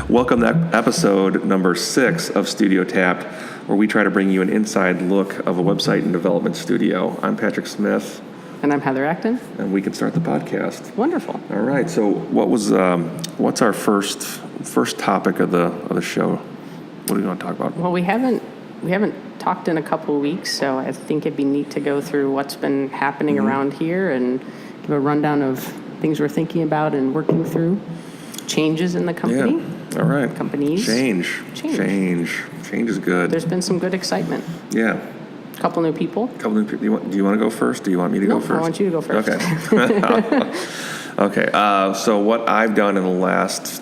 Welcome to episode number 6 of Studio Tapped, where we try to bring you an inside look of a website and development studio. I'm Patrick Smith. And I'm Heather Acton. And we can start the podcast. Wonderful. All right. So, what's our first topic of the show? What do we want to talk about? Well, we haven't talked in a couple of weeks, so I think it'd be neat to go through what's been happening around here and give a rundown of things we're thinking about and working through. Changes in the company. Yeah. All right. Companies. Change is good. There's been some good excitement. Yeah. A couple new people. Do you want to go first? Do you want me to go first? I want you to go first. Okay. Okay. So what I've done in the last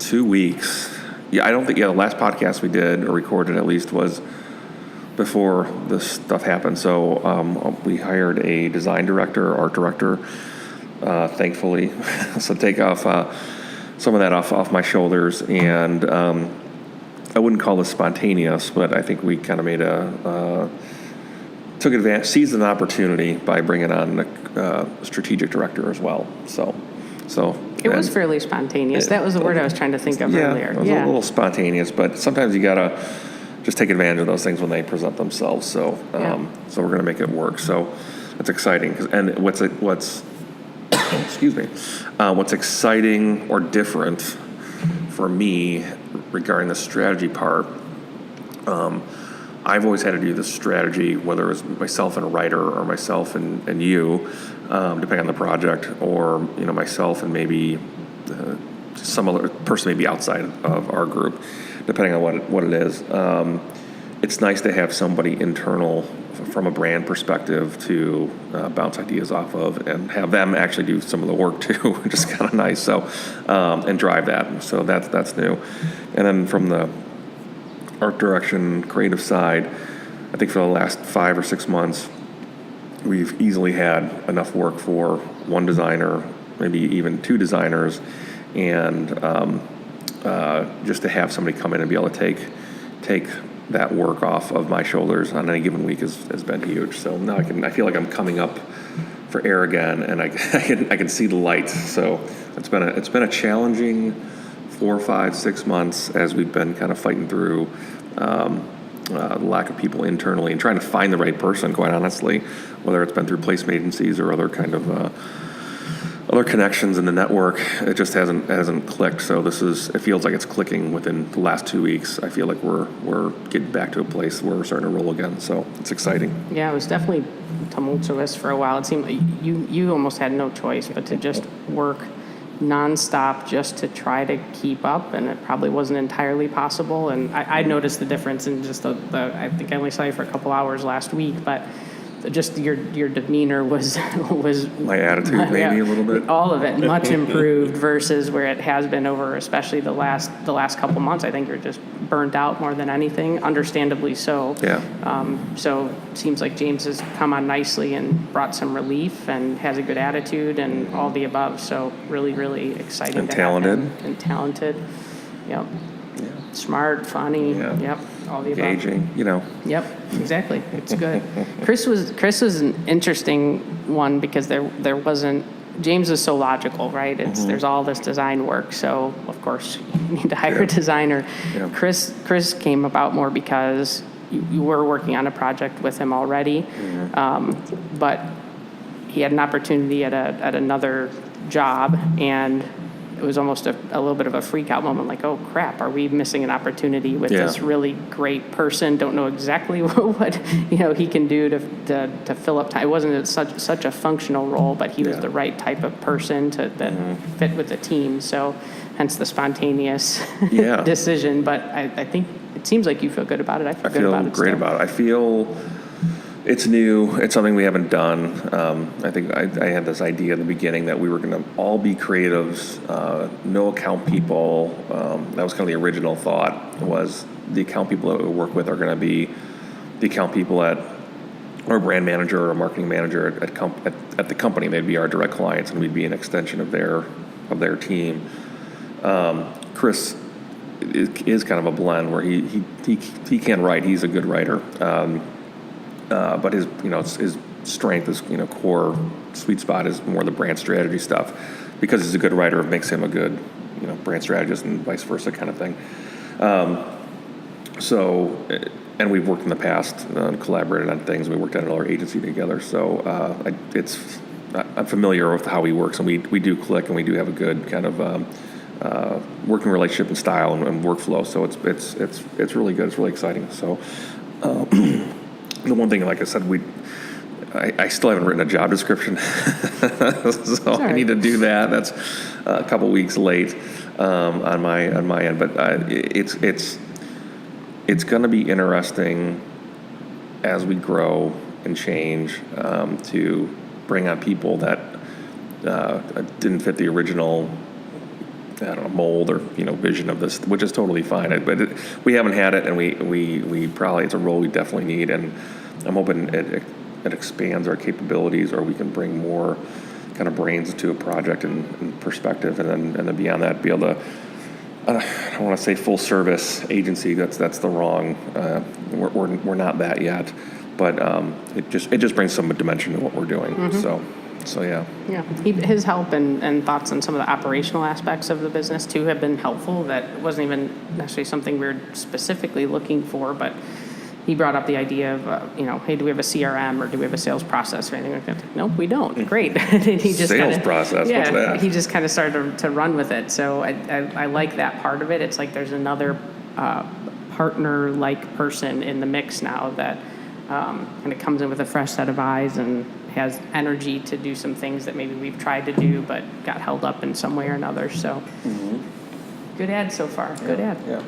2 weeks, the last podcast we did or recorded at least was before this stuff happened. So we hired a design director, art director, thankfully. So take off some of that off my shoulders, and I wouldn't call this spontaneous, but I think we kind of took advantage, seized an opportunity by bringing on a strategic director as well. So it was fairly spontaneous. That was the word I was trying to think of earlier. It was a little spontaneous, but sometimes you gotta just take advantage of those things when they present themselves. So we're gonna make it work. So it's exciting. And what's excuse me, what's exciting or different for me regarding the strategy part, I've always had to do the strategy, whether it was myself and a writer or myself and you, depending on the project, or myself and maybe some other person maybe outside of our group, depending on what it is. It's nice to have somebody internal from a brand perspective to bounce ideas off of and have them actually do some of the work too, which is kind of nice. So and drive that. So that's new. And then from the art direction, creative side, I think for the last 5 or 6 months, we've easily had enough work for one designer, maybe even 2 designers, and just to have somebody come in and be able to take that work off of my shoulders on any given week has been huge. So now I feel like I'm coming up for air again, and I can see the light. So it's been a challenging 4, 5, 6 months as we've been kind of fighting through the lack of people internally and trying to find the right person, quite honestly, whether it's been through placement agencies or other kind of other connections in the network. It just hasn't clicked. So it feels like it's clicking within the last 2 weeks. I feel like we're getting back to a place where we're starting to roll again. So it's exciting. Yeah, it was definitely tumultuous for a while. It seemed like you almost had no choice but to just work nonstop just to try to keep up, and it probably wasn't entirely possible. And I noticed the difference in just the I think I only saw you for a couple hours last week, but just your demeanor was my attitude maybe a little bit, all of it much improved versus where it has been over especially the last couple months. I think you're just burnt out more than anything, understandably so. So it seems like James has come on nicely and brought some relief and has a good attitude and all the above. So really, really exciting and talented Yep. Yeah. Smart, funny. Yeah. Yep. All the above. Engaging. Yep. Exactly. It's good. Chris was an interesting one because there wasn't. James is so logical, right? There's all this design work, so of course you need to hire a designer. Yeah. Chris came about more because you were working on a project with him already, but he had an opportunity at another job, and it was almost a little bit of a freak out moment, like, oh crap, are we missing an opportunity with this really great person? Don't know exactly what he can do to fill up time. It wasn't such a functional role, but he was the right type of person to fit with the team. So hence the spontaneous decision. But I think it seems like you feel good about it. I feel good about it. Great about it. I feel it's new. It's something we haven't done. I think I had this idea at the beginning that we were going to all be creatives, no account people. That was kind of the original thought, was the account people that we work with are going to be the account people or a brand manager or a marketing manager at the company. They'd be our direct clients, and we'd be an extension of their team. Chris is kind of a blend where he can write. He's a good writer. But his strength, his core sweet spot is more the brand strategy stuff. Because he's a good writer, it makes him a good brand strategist and vice versa kind of thing. And we've worked in the past, collaborated on things. We worked at another agency together, so I'm familiar with how he works, and we do click, and we do have a good kind of working relationship and style and workflow. So it's really good. It's really exciting. So the one thing, like I said, I still haven't written a job description, so I need to do that. That's a couple weeks late on my end, but it's going to be interesting as we grow and change to bring on people that didn't fit the original, mold or vision of this, which is totally fine. But we haven't had it, and we probably, it's a role we definitely need, and I'm hoping it expands our capabilities, or we can bring more kind of brains to a project and perspective, and then beyond that, be able to. I don't want to say full service agency. That's the wrong. We're not that yet, but it just brings some dimension to what we're doing. Mm-hmm. So yeah. Yeah, his help and thoughts on some of the operational aspects of the business too have been helpful. That wasn't even necessarily something we were specifically looking for, but he brought up the idea of, hey, do we have a CRM or do we have a sales process or anything like that? Nope, we don't. Great. And he just sales process, yeah, what's that? He just kind of started to run with it. So I like that part of it. It's like there's another partner-like person in the mix now that kind of comes in with a fresh set of eyes and has energy to do some things that maybe we've tried to do but got held up in some way or another. So good ad so far. Good ad. Yeah.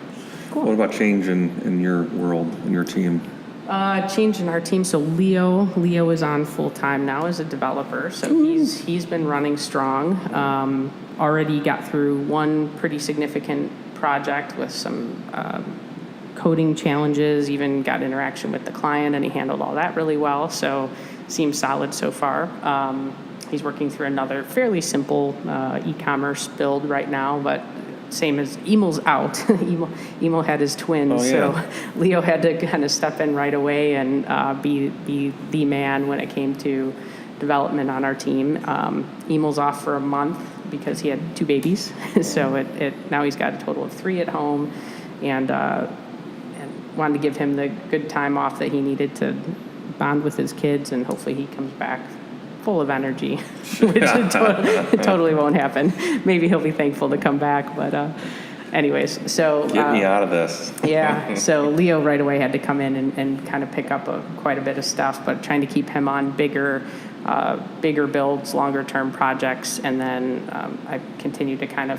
Cool. What about change in your world, in your team? Change in our team. So Leo is on full time now as a developer. So he's been running strong. Already got through one pretty significant project with some coding challenges. Even got interaction with the client, and he handled all that really well. So seems solid so far. He's working through another fairly simple same as Emil's out. Emil had his twins, so Leo had to kind of step in right away and be the man when it came to development on our team. Emil's off for a month because he had 2 babies, so now he's got a total of 3 at home, and wanted to give him the good time off that he needed to bond with his kids, and hopefully he comes back full of energy, which totally won't happen. Maybe he'll be thankful to come back, but anyways, so... Get me out of this. Yeah, so Leo right away had to come in and kind of pick up quite a bit of stuff, but trying to keep him on bigger builds, longer-term projects, and then I continue to kind of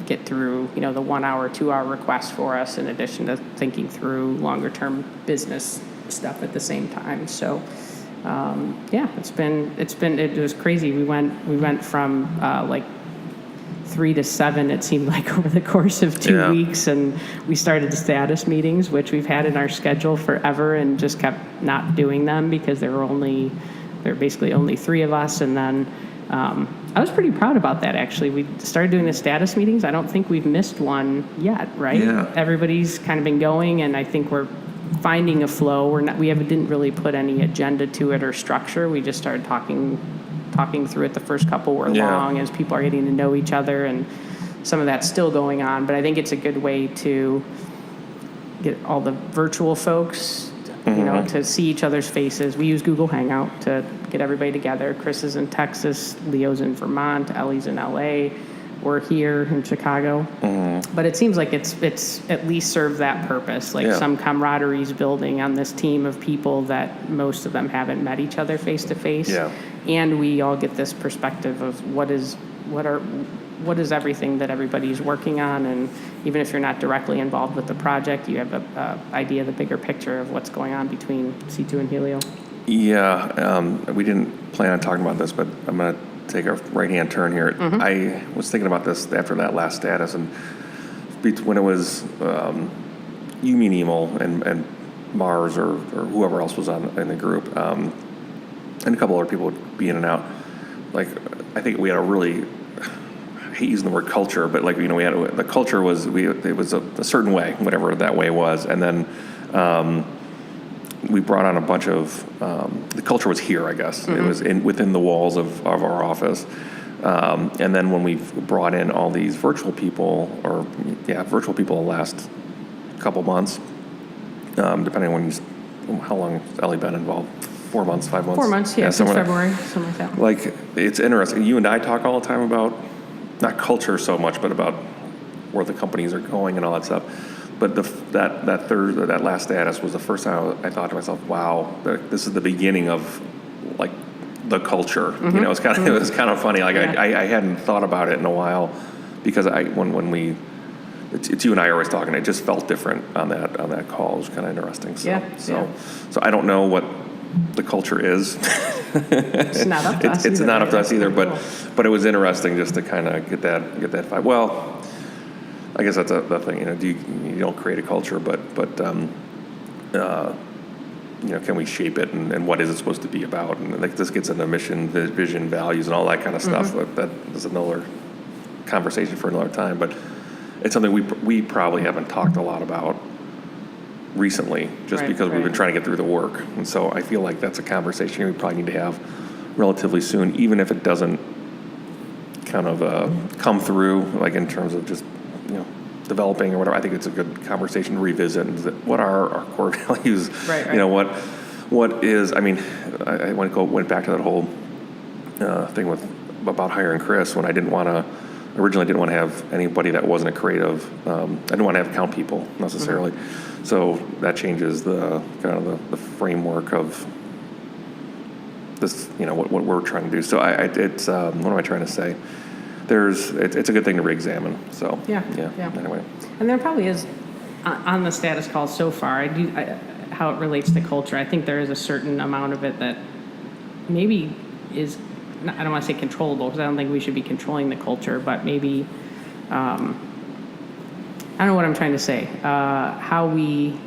get through, the 1 hour, 2 hour requests for us, in addition to thinking through longer-term business stuff at the same time. So... it was crazy. We went from like 3 to 7, it seemed like, over the course of 2 weeks, and we started the status meetings, which we've had in our schedule forever, and just kept not doing them because there were basically only 3 of us. And then I was pretty proud about that, actually. We started doing the status meetings. I don't think we've missed one yet, right? Yeah. Everybody's kind of been going, and I think we're finding a flow. We didn't really put any agenda to it or structure. We just started talking through it. The first couple were long as people are getting to know each other, and some of that's still going on. But I think it's a good way to get all the virtual folks, to see each other's faces. We use Google Hangout to get everybody together. Chris is in Texas, Leo's in Vermont, Ellie's in LA. We're here in Chicago. But it seems like it's at least served that purpose. Like some camaraderie is building on this team of people that most of them haven't met each other face to face. And we all get this perspective of what is everything that everybody's working on, and even if you're not directly involved with the project, you have a idea of the bigger picture of what's going on between C2 and Helio. We didn't plan on talking about this, but I'm going to take a right-hand turn here. I was thinking about this after that last status, and when it was you, me, and Emil, and Mars or whoever else was in the group, and a couple other people would be in and out. Like, I think we had a really, I hate using the word culture, but we had the culture was it was a certain way, whatever that way was, and then we brought on a bunch of the culture was here, I guess. It was within the walls of our office. And then when we've brought in all these virtual people, virtual people the last couple months, depending on how long has Ellie been involved? 4 months, 5 months? 4 months, yeah, since February, something like that. Like, it's interesting. You and I talk all the time about, not culture so much, but about where the companies are going and all that stuff. But that last status was the first time I thought to myself, wow, this is the beginning of, like, the culture. You know, it was kind of funny. Like, I hadn't thought about it in a while, because it's you and I are always talking. It just felt different on that call. It was kind of interesting. So I don't know what the culture is. It's not up to us. It's either, not right? up to us either. Cool. But it was interesting just to kind of get that vibe. Well, I guess that's the thing. You know, you don't create a culture, but you know, can we shape it, and what is it supposed to be about? And like, this gets into mission, vision, values, and all that kind of stuff. But that is another conversation for another time. But it's something we probably haven't talked a lot about recently, just because we've been trying to get through the work. And so I feel like that's a conversation we probably need to have relatively soon, even if it doesn't kind of come through, like in terms of just, you know, developing or whatever. I think it's a good conversation to revisit. What are our core values? You know, what is, I mean, I went back to that whole thing about hiring Chris, when I originally didn't want to have anybody that wasn't a creative. I didn't want to have account people necessarily. So that changes the kind of the framework of this, you know, what we're trying to do. So it's what am I trying to say? It's a good thing to re-examine. So yeah. Anyway, and there probably is on the status call so far. How it relates to culture. I think there is a certain amount of it that maybe is, I don't want to say controllable, because I don't think we should be controlling the culture, but maybe, I don't know what I'm trying to say, how we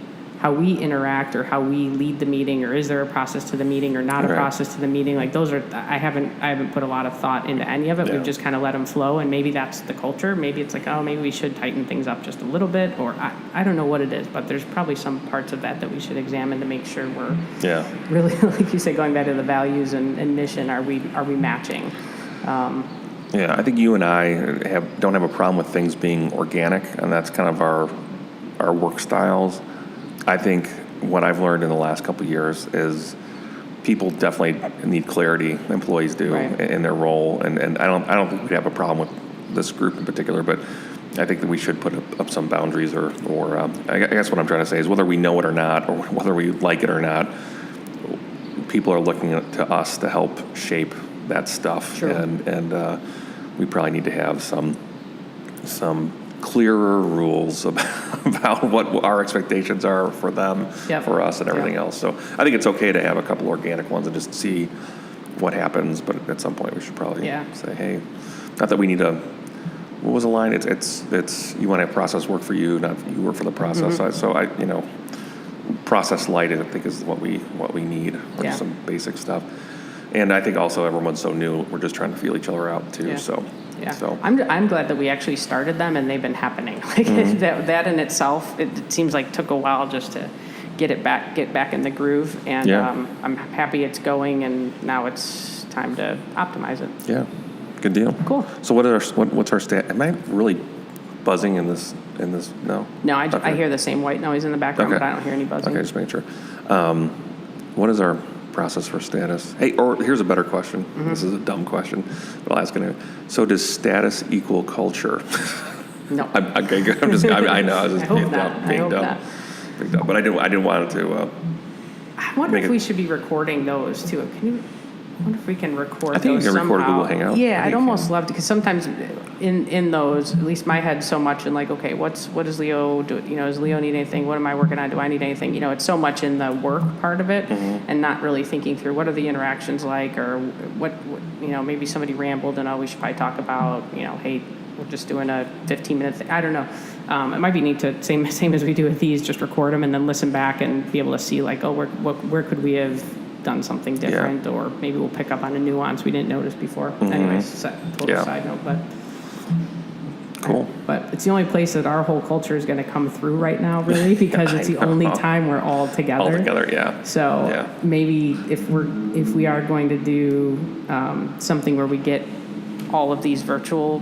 interact, or how we lead the meeting, or is there a process to the meeting or not a process to the meeting? Like, those are, I haven't put a lot of thought into any of it. We've just kind of let them flow, and maybe that's the culture. Maybe it's like, oh, maybe we should tighten things up just a little bit, or I don't know what it is, but there's probably some parts of that we should examine to make sure we're really, like you said, going back to the values and mission, are we matching? I think you and I don't have a problem with things being organic, and that's kind of our work styles. I think what I've learned in the last couple of years is people definitely need clarity. Employees do in their role, and I don't think we have a problem with this group in particular, but I think that we should put up some boundaries, or I guess what I'm trying to say is, whether we know it or not, or whether we like it or not, people are looking to us to help shape that stuff, and we probably need to have some clearer rules about what our expectations are for them, for us, and everything else. So I think it's okay to have a couple organic ones and just see what happens. But at some point, we should probably say, hey, not that we need to. What was the line? It's you want to have process work for you, not you work for the process. So process light, I think, is what we need. Just some basic stuff. And I think also everyone's so new. We're just trying to feel each other out too. So I'm glad that we actually started them, and they've been happening. Like that in itself, it seems like took a while just to get back in the groove. And I'm happy it's going, and now it's time to optimize it. Yeah, good deal. Cool. So what's our stat? Am I really buzzing in this? No. No, I hear the same white noise in the background, but I don't hear any buzzing. Okay, just making sure. What is our process for status? Hey, or here's a better question. This is a dumb question, but I'll ask it anyway. So does status equal culture? No. Okay, good. I know. I was just being dumb. Being dumb. But I didn't want to. I wonder if we should be recording those too. I wonder if we can record those somehow. I think you can record a Google Hangout. Yeah, I'd almost love to, because sometimes in those, at least my head's so much in like, okay, what does Leo do? You know, does Leo need anything? What am I working on? Do I need anything? You know, it's so much in the work part of it, and not really thinking through what are the interactions like, or what you know, maybe somebody rambled and we should probably talk about, you know, hey, we're just doing a 15-minute thing. I don't know. It might be neat to, same as we do with these, just record them and then listen back and be able to see like, oh, where could we have done something different, or maybe we'll pick up on a nuance we didn't notice before. Anyways, total side note, but cool. But it's the only place that our whole culture is going to come through right now, really, because it's the only time we're all together. All together, yeah. So maybe if we are going to do something where we get all of these virtual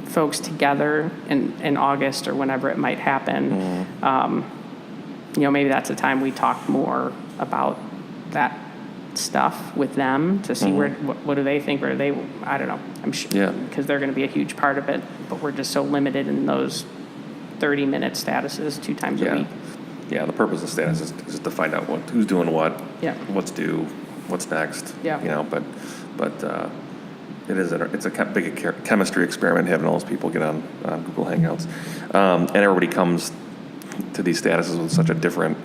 folks together in August or whenever it might happen, maybe that's a time we talk more about that stuff with them to see what do they think, or I don't know. I'm sure because they're going to be a huge part of it, but we're just so limited in those 30-minute statuses 2 times a week. Yeah, the purpose of status is just to find out who's doing what, what's due, what's next. Yeah. But it's a big chemistry experiment having all those people get on Google Hangouts, and everybody comes to these statuses with such a different,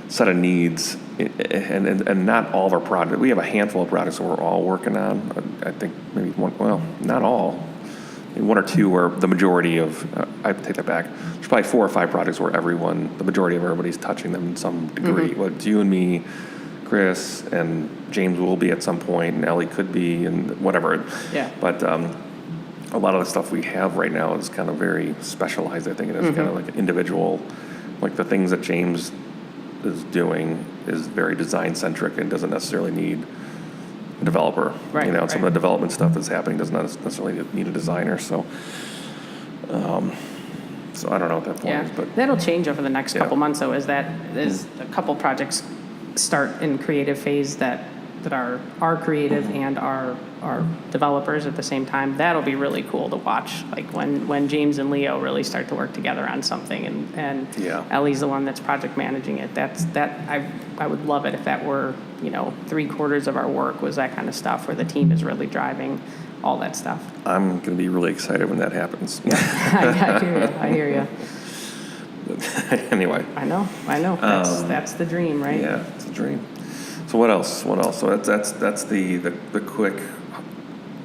set of needs, and not all of our projects. We have a handful of projects that we're all working on. I think maybe not all. Maybe 1 or 2 where the majority of, I take that back. There's probably 4 or 5 projects where the majority of everybody's touching them in some degree. Well, it's you and me, Chris, and James will be at some point, and Ellie could be, and whatever. Yeah. But a lot of the stuff we have right now is kind of very specialized. I think it is kind of like individual, like the things that James is doing is very design centric and doesn't necessarily need a developer. Right. Some of the development stuff that's happening does not necessarily need a designer. So I don't know what that point is, but that'll change over the next couple months, though, as a couple projects start in creative phase that are creative and are developers at the same time. That'll be really cool to watch, like when James and Leo really start to work together on something, and Ellie's the one that's project managing it. I would love it if that were 3/4 of our work was that kind of stuff, where the team is really driving all that stuff. I'm going to be really excited when that happens. I hear you. Anyway. I know. That's the dream, right? Yeah, it's a dream. So what else? So that's the quick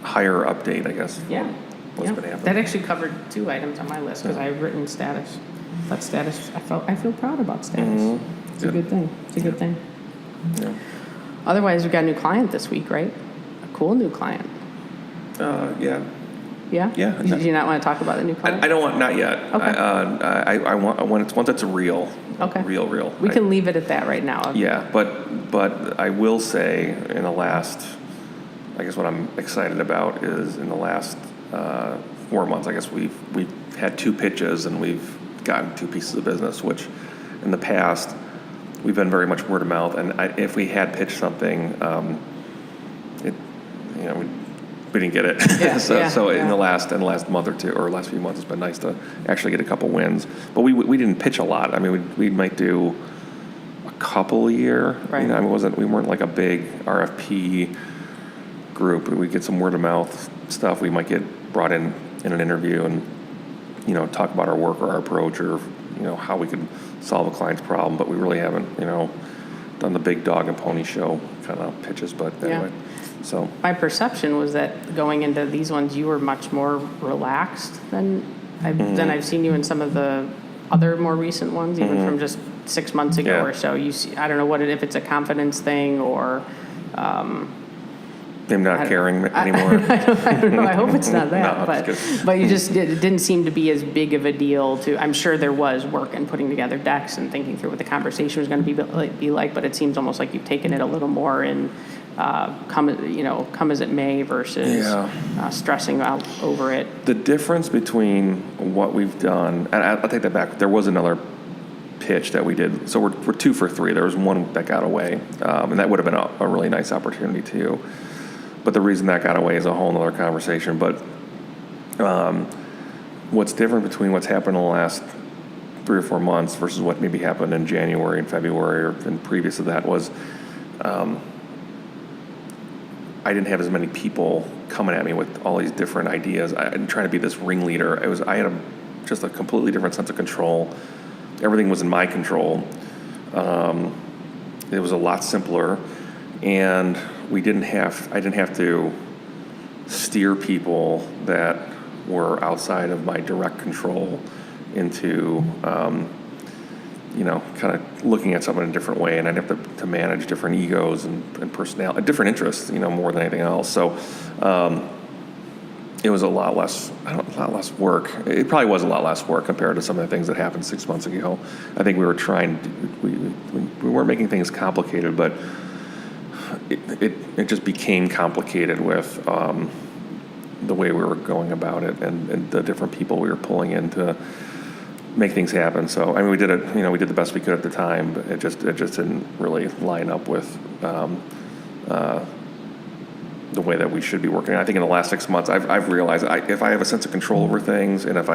hire update, I guess. What's been happening? That actually covered 2 items on my list because I've written status. But status, I feel proud about status. It's a good thing. Yeah. Otherwise, we got a new client this week, right? A cool new client. Yeah. Yeah? Yeah. Do you not want to talk about the new client? I don't want, not yet. Okay. I want once it's real. Okay. Real. We can leave it at that right now. Yeah, but I will say in the last, I guess what I'm excited about is in the last 4 months, I guess we've had 2 pitches and we've gotten 2 pieces of business, which in the past we've been very much word of mouth. And if we had pitched something, we didn't get it. So in the last month or 2 or last few months, it's been nice to actually get a couple wins. But we didn't pitch a lot. I mean, we might do a couple a year. Right. We weren't like a big RFP group. We get some word of mouth stuff. We might get brought in an interview and talk about our work or our approach or how we could solve a client's problem. But we really haven't done the big dog and pony show kind of pitches. But anyway. So my perception was that going into these ones, you were much more relaxed than I've seen you in some of the other more recent ones, even from just 6 months ago or so. You see, I don't know if it's a confidence thing or him not caring anymore. I don't know. I hope it's not that. No, but you just it didn't seem to be as big of a deal. I'm sure there was work in putting together decks and thinking through what the conversation was going to be like. But it seems almost like you've taken it a little more in. Come as it may versus stressing out over it. The difference between what we've done, and I'll take that back. There was another pitch that we did. So we're 2 for 3. There was one that got away, and that would have been a really nice opportunity too. But the reason that got away is a whole other conversation. But what's different between what's happened in the last 3 or 4 months versus what maybe happened in January and February or and previous to that was I didn't have as many people coming at me with all these different ideas. I didn't try to be this ringleader. I had just a completely different sense of control. Everything was in my control. It was a lot simpler, and I didn't have to steer people that were outside of my direct control into kind of looking at something in a different way, and I'd have to manage different egos and personality, different interests, more than anything else. So it was a lot less work. It probably was a lot less work compared to some of the things that happened 6 months ago. I think we were we weren't making things complicated, but it just became complicated with the way we were going about it and the different people we were pulling in to make things happen. So, I mean, we did it, we did the best we could at the time, but it just didn't really line up with the way that we should be working. I think in the last 6 months, I've realized if I have a sense of control over things, and if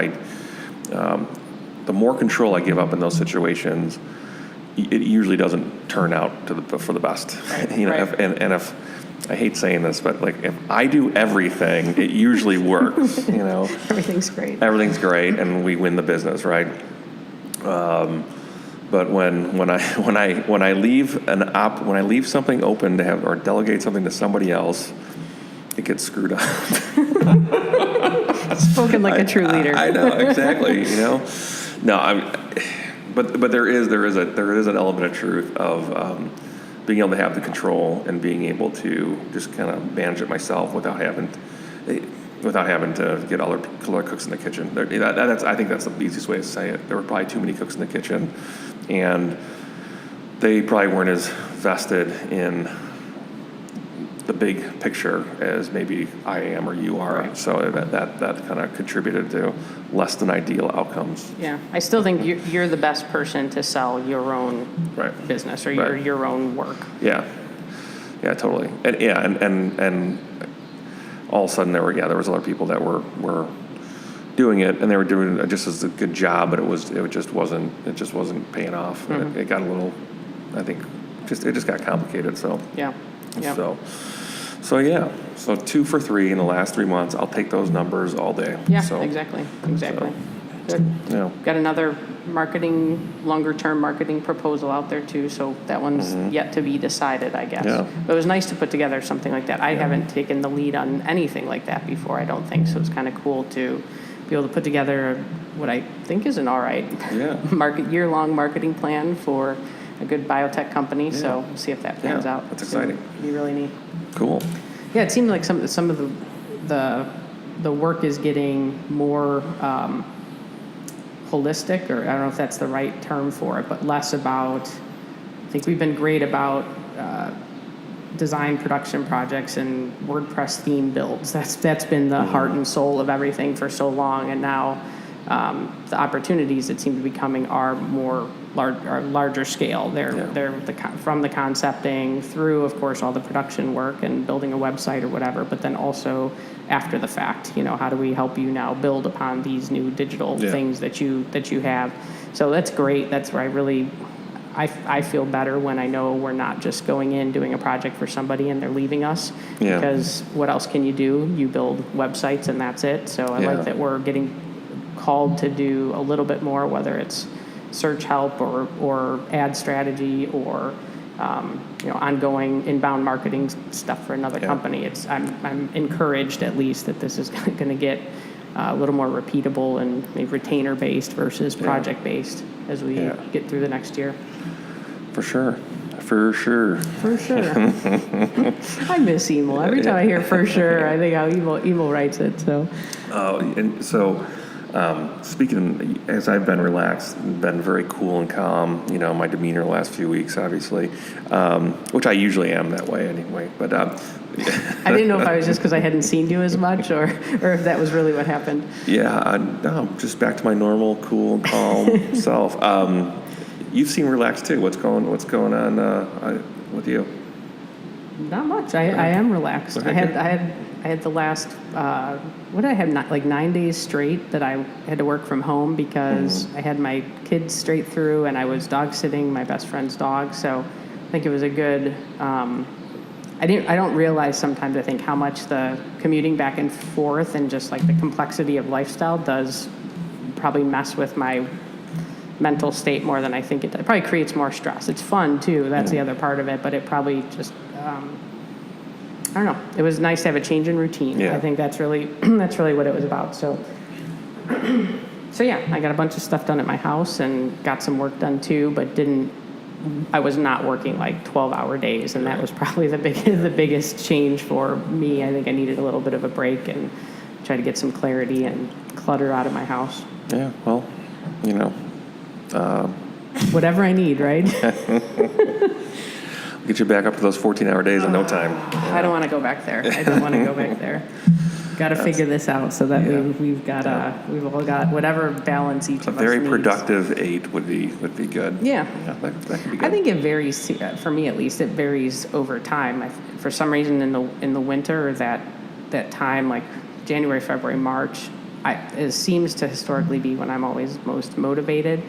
the more control I give up in those situations, it usually doesn't turn out for the best. Right. Right. If I hate saying this, but like if I do everything, it usually works. Everything's great. Everything's great, and we win the business, right? But when I leave something open to have or delegate something to somebody else, it gets screwed up. Spoken like a true leader. I know exactly. No, but there is an element of truth of being able to have the control and being able to just kind of manage it myself without having to get other cooks in the kitchen. I think that's the easiest way to say it. There were probably too many cooks in the kitchen, and they probably weren't as vested in the big picture as maybe I am or you are. Right. So that kind of contributed to less than ideal outcomes. Yeah, I still think you're the best person to sell your own Right. business or Right. your own work. Yeah, totally. And all of a sudden there was other people that were doing it, and they were doing just as a good job, but it just wasn't paying off. Mm-hmm. It got a little, I think, it just got complicated. So Yeah. So 2 for 3 in the last 3 months. I'll take those numbers all day. Yeah, So, exactly. So, Good. Got another longer-term marketing proposal out there too, so that one's yet to be decided, I guess. Yeah. But it was nice to put together something like that. I haven't taken the lead on anything like that before, I don't think, so it's kind of cool to be able to put together what I think is an all right year-long marketing plan for a good biotech company, so we'll see if that pans out. That's exciting. It'd be really neat. Cool. Yeah, it seemed like some of the work is getting more holistic, or I don't know if that's the right term for it, but less about. I think we've been great about design production projects and WordPress theme builds. That's been the heart and soul of everything for so long, and now the opportunities that seem to be coming are larger scale. They're from the concepting through, of course, all the production work and building a website or whatever, but then also after the fact, how do we help you now build upon these new digital things that you have? So that's great. That's where I feel better when I know we're not just going in doing a project for somebody and they're leaving us. Yeah. Because what else can you do? You build websites and that's it. So I like that we're getting called to do a little bit more, whether it's search help or ad strategy or ongoing inbound marketing stuff for another company. I'm encouraged at least that this is going to get a little more repeatable and maybe retainer based versus project based as we get through the next year. For sure. I miss Emil. Every time I hear "for sure," I think how Emil writes it. So. And so. Speaking as I've been relaxed, been very cool and calm, my demeanor the last few weeks, obviously, which I usually am that way anyway. But I didn't know if I was just because I hadn't seen you as much, or if that was really what happened. Yeah, no, just back to my normal, cool and calm self. You've seemed relaxed too. What's going on with you? Not much. I am relaxed. Okay, I had the last, what did I have, like 9 days straight that I had to work from home because I had my kids straight through and I was dog sitting my best friend's dog. So I think it was a good, I don't realize sometimes, I think, how much the commuting back and forth and just like the complexity of lifestyle does probably mess with my mental state more than I think it does. It probably creates more stress. It's fun too. That's the other part of it, but it probably just, I don't know. It was nice to have a change in routine. Yeah. I think that's really what it was about. So yeah, I got a bunch of stuff done at my house and got some work done too, but I was not working like 12-hour days, and that was probably the biggest change for me. I think I needed a little bit of a break and try to get some clarity and clutter out of my house. Yeah, well, whatever I need, right? Get you back up to those 14-hour days in no time. I don't want to go back there. Got to figure this out so that Yeah. we've all got whatever balance each A of us very needs. productive 8 would be good. Yeah. That could be good. I think it varies, for me at least, it varies over time. For some reason in the winter, or that time, like January, February, March, it seems to historically be when I'm always most motivated.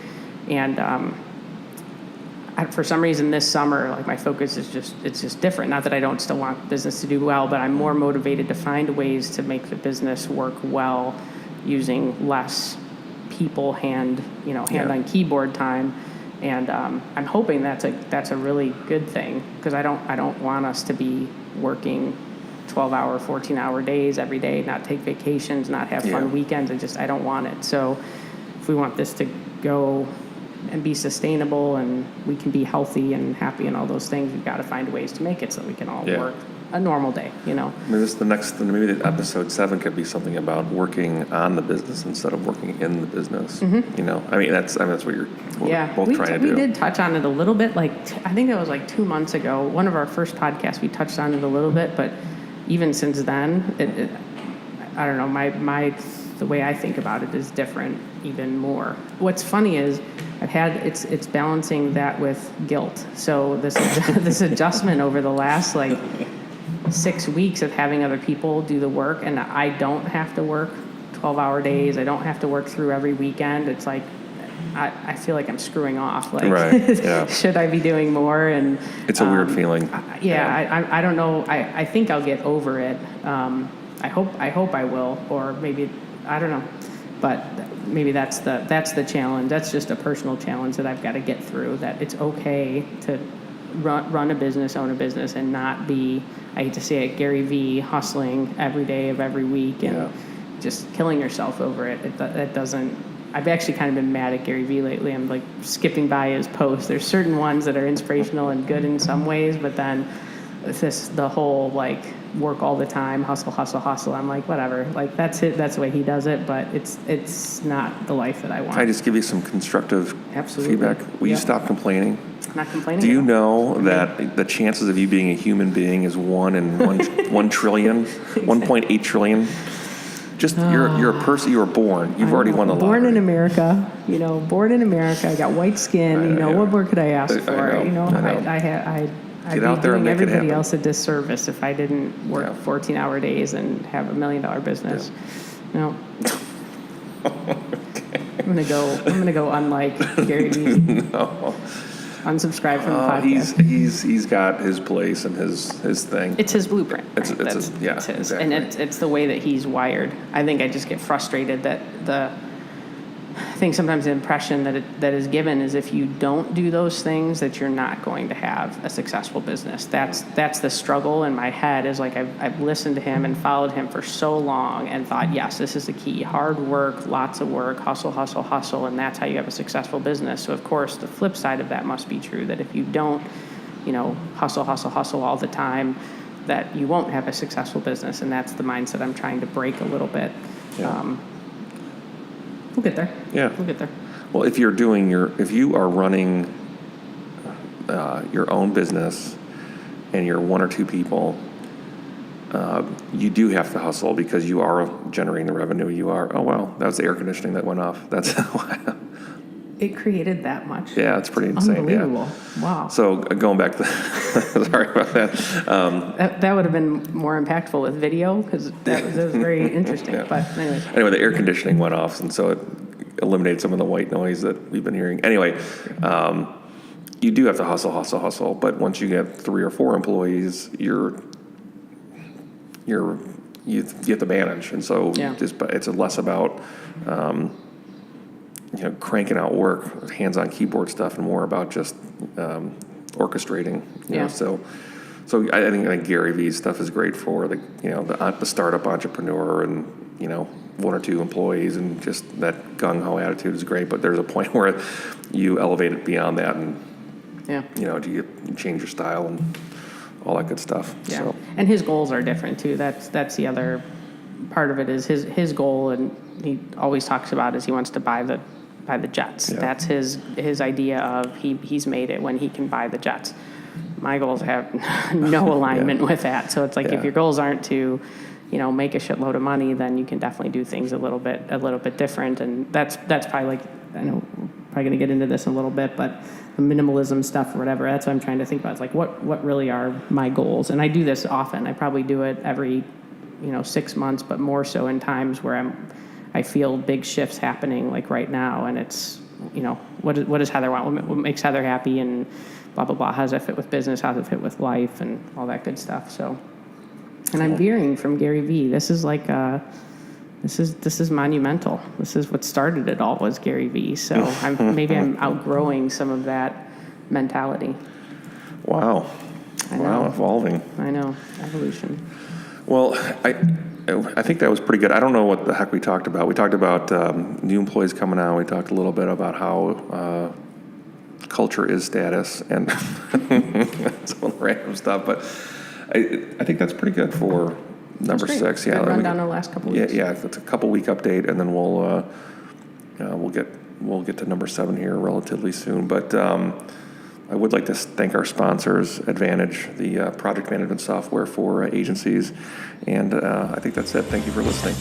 And for some reason this summer, like my focus is it's just different. Not that I don't still want business to do well, but I'm more motivated to find ways to make the business work well using less people hand-on keyboard time. And I'm hoping that's a really good thing, because I don't want us to be working 12-hour, 14-hour days every day, not take vacations, not have fun weekends. I don't want it. So if we want this to go and be sustainable and we can be healthy and happy and all those things, we've got to find ways to make it so we can all work a normal day, Maybe maybe episode 7 could be something about working on the business instead of working in the business. I mean, that's what we're both trying to do. We did touch on it a little bit, I think that was 2 months ago. One of our first podcasts, we touched on it a little bit, but even since then, I don't know, the way I think about it is different even more. What's funny is it's balancing that with guilt. So this adjustment over the last 6 weeks of having other people do the work, and I don't have to work 12-hour days. I don't have to work through every weekend. It's like I feel like I'm screwing off. Should I be doing more? And it's a weird feeling. I don't know. I think I'll get over it. I hope I will, or maybe I don't know. But maybe that's the challenge. That's just a personal challenge that I've got to get through. That it's okay to run a business, own a business, and not be, I hate to say it, Gary V, hustling every day of every week and just killing yourself over it. That doesn't. I've actually kind of been mad at Gary V lately. I'm skipping by his posts. There's certain ones that are inspirational and good in some ways, but then the whole work all the time, hustle, hustle, hustle. I'm whatever. That's it. That's the way he does it, but it's not the life that I want. Can I just give you some constructive feedback? Will you stop complaining? Not complaining. Do you know that the chances of you being a human being is 1 in 1 trillion, 1.8 trillion? Just you're a person. You were born. You've already won the lottery. Born in America. Born in America. I got white skin. What more could I ask for? I know. I'd be doing everybody else a disservice if I didn't work 14-hour days and have $1 million business. No. I'm gonna go unlike Gary Vee. No. Unsubscribe from the podcast. He's got his place and his thing. It's his blueprint. Right? It's his. Exactly. And it's the way that he's wired. I think I just get frustrated that I think sometimes the impression that is given is if you don't do those things, that you're not going to have a successful business. That's the struggle in my head, is I've listened to him and followed him for so long and thought, yes, this is the key. Hard work, lots of work, hustle, hustle, hustle, and that's how you have a successful business. So of course, the flip side of that must be true, that if you don't, hustle, hustle, hustle all the time, that you won't have a successful business. And that's the mindset I'm trying to break a little bit. Yeah. We'll get there. Yeah. We'll get there. Well, if you are running your own business and you're 1 or 2 people, you do have to hustle because you are generating the revenue. You are, that was the air conditioning that went off. That's It created that much? Yeah, it's pretty insane. Unbelievable. Yeah. Wow. So going back to, sorry about that. That would have been more impactful with video, because that was very interesting. Yeah. But anyway, the air conditioning went off, and so it eliminated some of the white noise that we've been hearing. Anyway, you do have to hustle. But once you get 3 or 4 employees, you have to manage, and so it's less about cranking out work, hands-on keyboard stuff, and more about just orchestrating. So I think Gary Vee's stuff is great for the startup entrepreneur and 1 or 2 employees, and just that gung-ho attitude is great. But there's a point where you elevate it beyond that, and do you change your style and all that good stuff. Yeah. So. And his goals are different too. That's the other part of it, is his goal, and he always talks about, is he wants to buy the jets. Yeah. That's his idea of he's made it when he can buy the jets. My goals have no alignment with that. So it's if your goals aren't to make a shitload of money, then you can definitely do things a little bit different. And that's probably like, I know we're probably going to get into this in a little bit, but the minimalism stuff or whatever, that's what I'm trying to think about. It's like, what really are my goals? And I do this often. I probably do it every, 6 months, but more so in times where I feel big shifts happening, like right now. And it's, what does Heather want? What makes Heather happy? And blah, blah, blah. How does that fit with business? How does it fit with life? And all that good stuff. So, and I'm veering from Gary Vee. This is like, this is monumental. This is what started it all, was Gary Vee. So I'm outgrowing some of that mentality. Wow. Wow, evolving. I know, evolution. Well, I think that was pretty good. I don't know what the heck we talked about. We talked about new employees coming out. We talked a little bit about how culture is status and some of the random stuff. But I think that's pretty good for number 6. Yeah, run down the last couple weeks. Yeah, it's a couple week update, and then we'll get to number 7 here relatively soon. But I would like to thank our sponsors, Advantage, the project management software for agencies, and I think that's it. Thank you for listening.